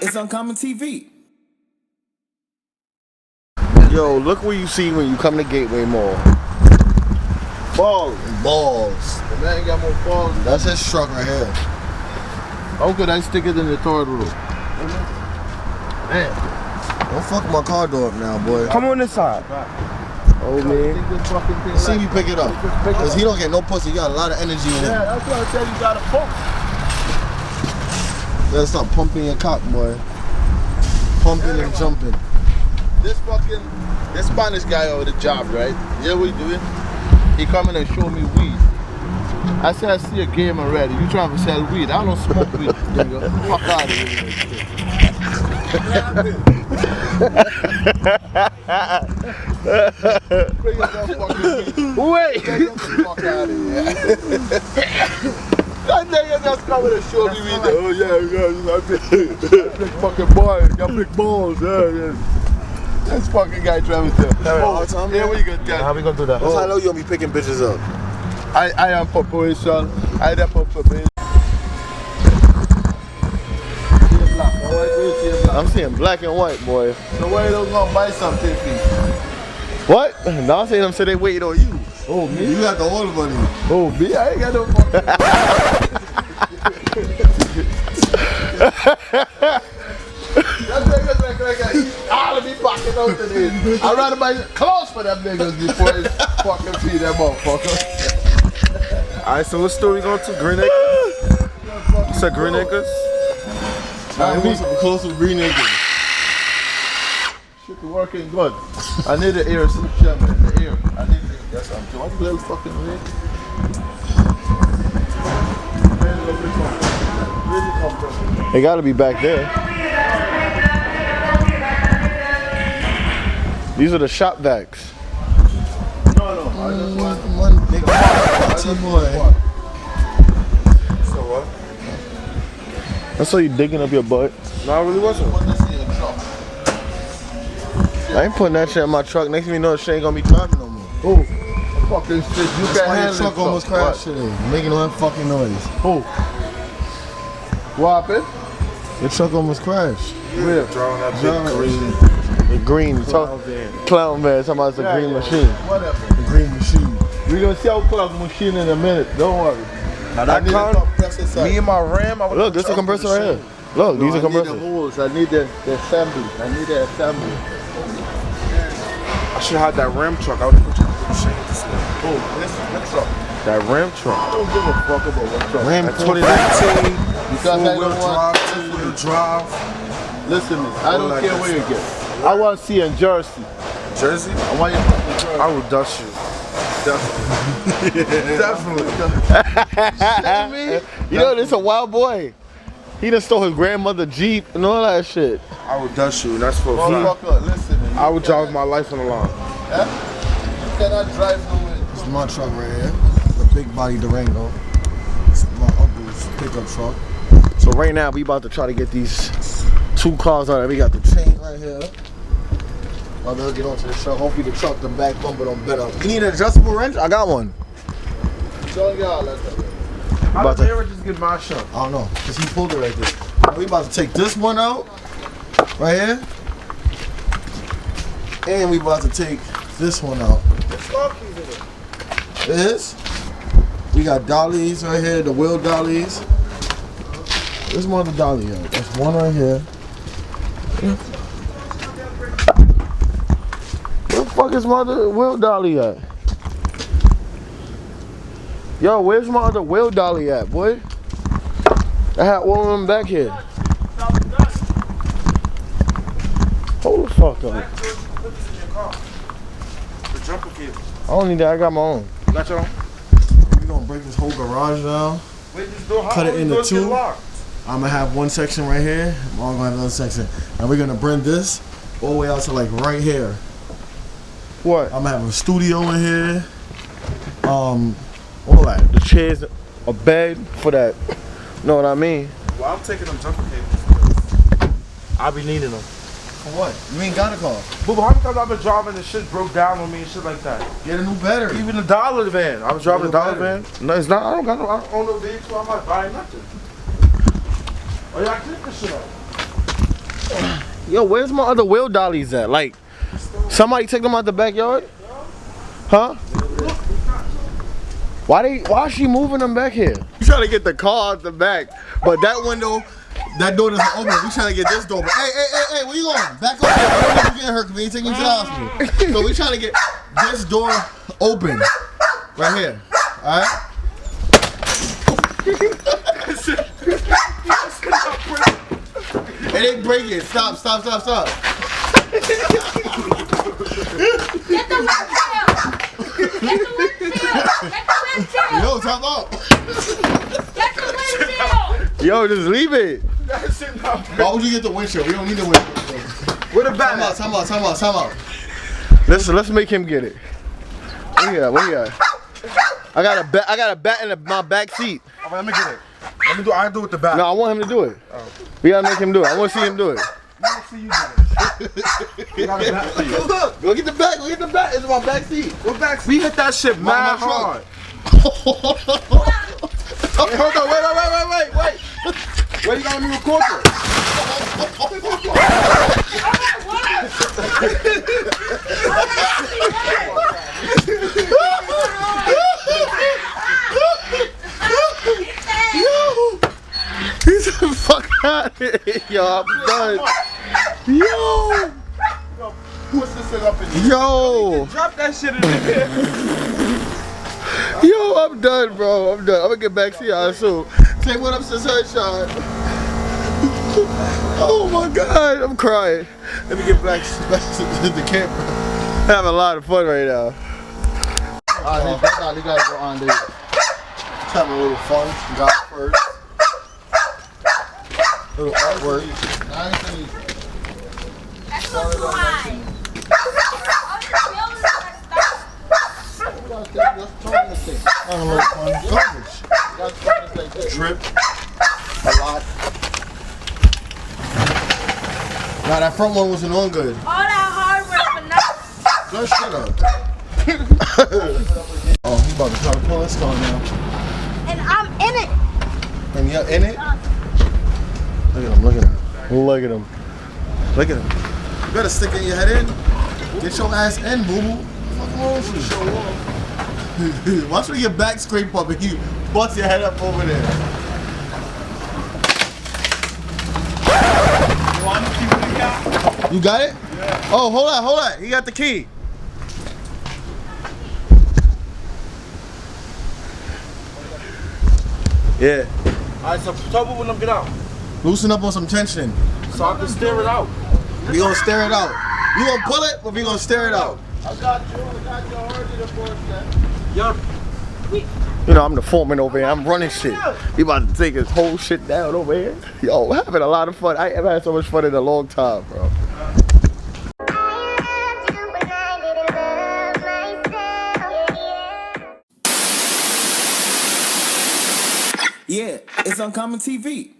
It's Uncommon TV. Yo, look what you see when you come to Gateway Mall. Balls. Balls. The man got more balls. That's his truck right here. How could I stick it in the toilet room? Man. Don't fuck my car door up now, boy. Come on this side. Oh, man. See me pick it up. Because he don't get no pussy. He got a lot of energy in him. Yeah, that's why I said you got a pump. Let's stop pumping your cock, boy. Pumping and jumping. This Spanish guy over the job, right? Yeah, what he doing? He coming and show me weed. I said, I see a game already. You trying to sell weed? I don't smoke weed, nigga. Fuck out of here. Bring your fucking weed. Wait! Fuck out of here. That nigga just coming and show me weed. Oh yeah, big fucking boy, got big balls. Yeah. This fucking guy trying to tell. Here we go, guys. How we gonna do that? That's how I know you gonna be picking bitches up. I am preparation. I am preparation. I'm seeing black and white, boy. So why you don't gonna buy something, please? What? No, I'm saying them say they waiting on you. Oh, me? You got the order money. Oh, me? I ain't got no fucking. That nigga's like all of me pocket out today. I'd rather buy clothes for them niggas before I fucking feed them motherfucker. Alright, so what store we going to? Green Acres? You said Green Acres? I want some close to Green Acres. Shit, working good. I need the air, man. The air. I need the air. That's what I'm doing. What little fucking rig? They gotta be back there. These are the shop vacs. No. I just want one big boy. So what? I saw you digging up your butt. No, I really wasn't. I ain't putting that shit in my truck. Next thing you know, shit ain't gonna be driving no more. Oh, fucking shit. You That's can't why your handle truck it, almost fuck. crashed today. Making no fucking noise. Oh. What happened? Your truck almost crashed. Where? Drawing that big green. The green clown van. Talking about it's a green machine. Whatever. The green machine. We're gonna see how clown machine in a minute. Don't worry. Now that car, me and my Ram, I Look, this is a compressor right here. Look, these are I need the compressors. holes. I need the assembly. I need the assembly. I should have had that Ram truck. I would have put you on the machine this way. Oh, this truck. That Ram truck. I don't give a fuck about what truck. Ram That 2019. Because I Four-wheel don't want. drive, two-wheel drive. Listen to me. I don't like care this. where you get. I want to see in Jersey. Jersey? I want you to Jersey. I would dust you. Definitely. Definitely. You know, this a wild boy. He done stole his grandmother Jeep and all that shit. I would dust you, and that's for a fact. Motherfucker, listen to me. I would drive my life on the line. Huh? You cannot drive nowhere. This is my truck right here. The big body Durango. This is my uncle's pickup truck. So right now we about to try to get these two cars out. We got the chain right here. About to get onto the truck. Hopefully the truck, the back bumper don't bend up. You need an adjustable wrench? I got one. Don't get all that stuff. How About did to- they ever just get my shot? I don't know, cause he pulled it right there. We about to take this one out, right here, and we about to take this one out. It is. We got dollies right here, the wheel dollies. There's one other dolly out. That's one right here. Where the fuck is my other wheel dolly at? Yo, where's my other wheel dolly at, boy? I had one of them back here. Hold the fuck up. The jumper cable. I don't need that. I got my own. Got your own? We're gonna break this whole garage down. Wait, this door, Cut it into two. locked? I'm gonna have one section right here. I'm gonna have another section. And we're gonna bring this all the way out to like right here. What? I'm gonna have a studio in here. All that. The chairs, a bed for that. Know what I mean? Well, I'm taking them jumper cables. I be needing them. For what? You ain't got a car. But how many times I've been driving and shit broke down on me and shit like that? Get a new battery. Even the dollar van. I was driving a dollar battery. van. No, it's not. I don't own no vehicle. I'm not buying nothing. Oh yeah, I click this shit up. Yo, where's my other wheel dollies at? Like, somebody took them out the backyard? Huh? Why is she moving them back here? We trying to get the car out the back, but that window, that door doesn't open. We trying to get this door open. Hey, where you going? Back up here. We don't know if you getting hurt because we ain't taking you to the hospital. So we trying to get this door open. Right here. Alright? It ain't breaking. Stop. Get the windshield! Get the windshield! Yo, time out. Get the windshield! Yo, just leave it. Why would you get the windshield? We don't need the windshield. Where the bat? Time out. Let's make him get it. Where you at? I got a bat in my back seat. Alright, let me get it. Let me do. I do it with the bat. No, I want him to do it. Oh. We gotta make him do it. I want to see him do it. I want to see you do it. I got a bat for you. Look, go get the bat. It's in my back seat. What back? We hit that shit mad hard. Hey, hold on. Wait. Where you got me record He's the fuck out of here. Yo, I'm done. Yo. Push this thing up in here. Yo. Drop that shit in there. Yo, I'm done, bro. I'm gonna get back to y'all soon. Say what up to Sunshine. Oh my God, I'm crying. Let me get back to the camera. Having a lot of fun right now. Alright, you gotta go on there. Just having a little fun. God first. Little artwork. Nice and easy. That's so too high. Just turn this thing. Having a little fun. Coverage. Just turn this like this. Drip. A lot. Nah, that front one wasn't on good. All that hard work for nothing. Just shut up. Oh, he about to try to pull this car now. And I'm in it. And you're in it? Look at him. You better stick your head in. Get your ass in, boo-boo. What's wrong with you? Watch when your back scrape up and you bust your head up over there. You got it? Yeah. Oh, hold on. He got the key. Yeah. Alright, so tell me when I'm get out. Loosen up on some tension. So I can stare it out. We gonna stare it out. You gonna pull it, but we gonna stare it out. I got you. I heard you the first Yo. You know, I'm the foreman over here. I'm running shit. He about to take his whole shit down over here. Yo, we're having a lot of fun. I haven't had so much fun in a long time, bro. Yeah, it's Uncommon TV.